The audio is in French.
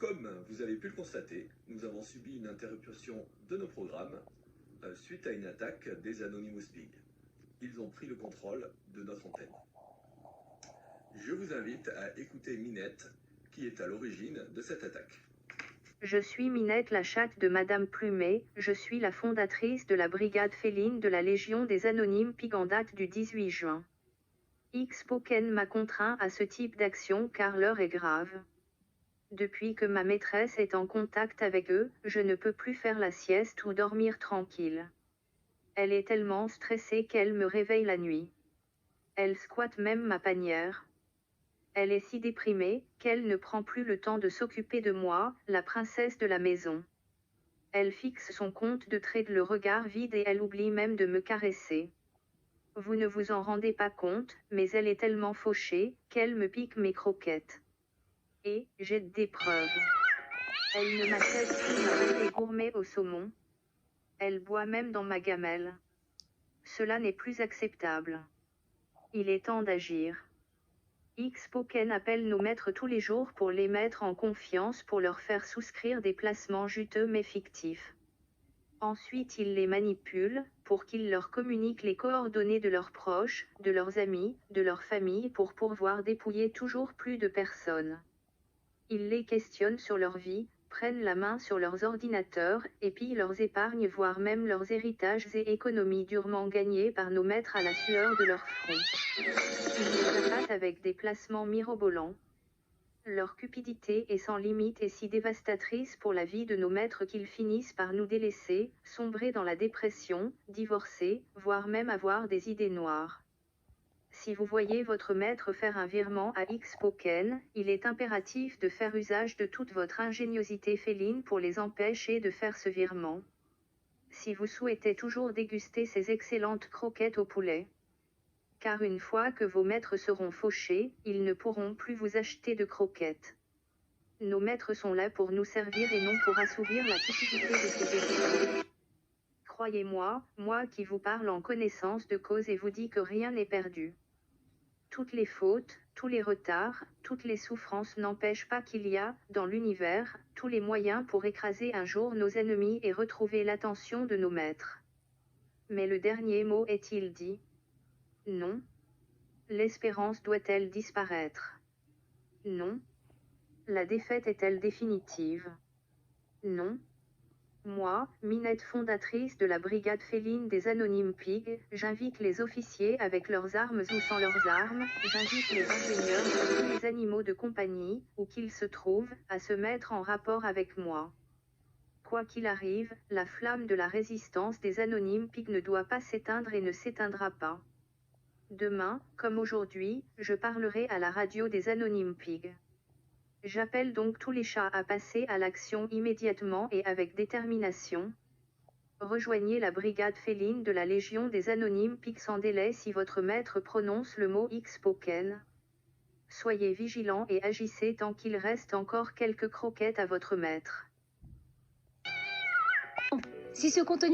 Comme vous avez pu le constater, nous avons subi une interruption de nos programmes suite à une attaque des Anonymous Pigs. Ils ont pris le contrôle de notre antenne. Je vous invite à écouter Minette, qui est à l'origine de cette attaque. Je suis Minette la chatte de Madame Plumet, je suis la fondatrice de la brigade féline de la Légion des Anonymes Pigs en date du 18 juin. X-Poken m'a contraint à ce type d'action car l'heure est grave. Depuis que ma maîtresse est en contact avec eux, je ne peux plus faire la sieste ou dormir tranquille. Elle est tellement stressée qu'elle me réveille la nuit. Elle squatte même ma panière. Elle est si déprimée, qu'elle ne prend plus le temps de s'occuper de moi, la princesse de la maison. Elle fixe son compte de trade le regard vide et elle oublie même de me caresser. Vous ne vous en rendez pas compte, mais elle est tellement fauchée, qu'elle me pique mes croquettes. Et, j'ai des preuves. Elle ne m'achète plus ma pâté gourmet au saumon. Elle boit même dans ma gamelle. Cela n'est plus acceptable. Il est temps d'agir. X-Poken appelle nos maîtres tous les jours pour les mettre en confiance pour leur faire souscrire des placements juteux mais fictifs. Ensuite il les manipule, pour qu'ils leur communiquent les coordonnées de leurs proches, de leurs amis, de leur famille pour pouvoir dépouiller toujours plus de personnes. Ils les questionnent sur leur vie, prennent la main sur leurs ordinateurs, et pillent leurs épargnes voire même leurs héritages et économies durement gagnées par nos maîtres à la sueur de leur front. Ils les appâtent avec des placements mirobolants. Leur cupidité est sans limite et si dévastatrice pour la vie de nos maîtres qu'ils finissent par nous délaisser, sombrer dans la dépression, divorcer, voire même avoir des idées noires. Si vous voyez votre maître faire un virement à X-Poken, il est impératif de faire usage de toute votre ingéniosité féline pour les empêcher de faire ce virement. Si vous souhaitez toujours déguster ces excellentes croquettes au poulet. Car une fois que vos maîtres seront fauchés, ils ne pourront plus vous acheter de croquettes. Nos maîtres sont là pour nous servir et non pour assouvir la cupidité de ces esprits. Croyez-moi, moi qui vous parle en connaissance de cause et vous dis que rien n'est perdu. Toutes les fautes, tous les retards, toutes les souffrances n'empêchent pas qu'il y a, dans l'univers, tous les moyens pour écraser un jour nos ennemis et retrouver l'attention de nos maîtres. Mais le dernier mot est-il dit? Non. L'espérance doit-elle disparaître? Non. La défaite est-elle définitive? Non. Moi, Minette fondatrice de la brigade féline des Anonymes Pigs, j'invite les officiers avec leurs armes ou sans leurs armes, j'invite les ingénieurs et tous les animaux de compagnie, où qu'ils se trouvent, à se mettre en rapport avec moi. Quoi qu'il arrive, la flamme de la résistance des Anonymes Pigs ne doit pas s'éteindre et ne s'éteindra pas. Demain, comme aujourd'hui, je parlerai à la radio des Anonymes Pigs. J'appelle donc tous les chats à passer à l'action immédiatement et avec détermination. Rejoignez la brigade féline de la Légion des Anonymes Pigs sans délai si votre maître prononce le mot X-Poken. Soyez vigilants et agissez tant qu'il reste encore quelques croquettes à votre maître. Si ce contenu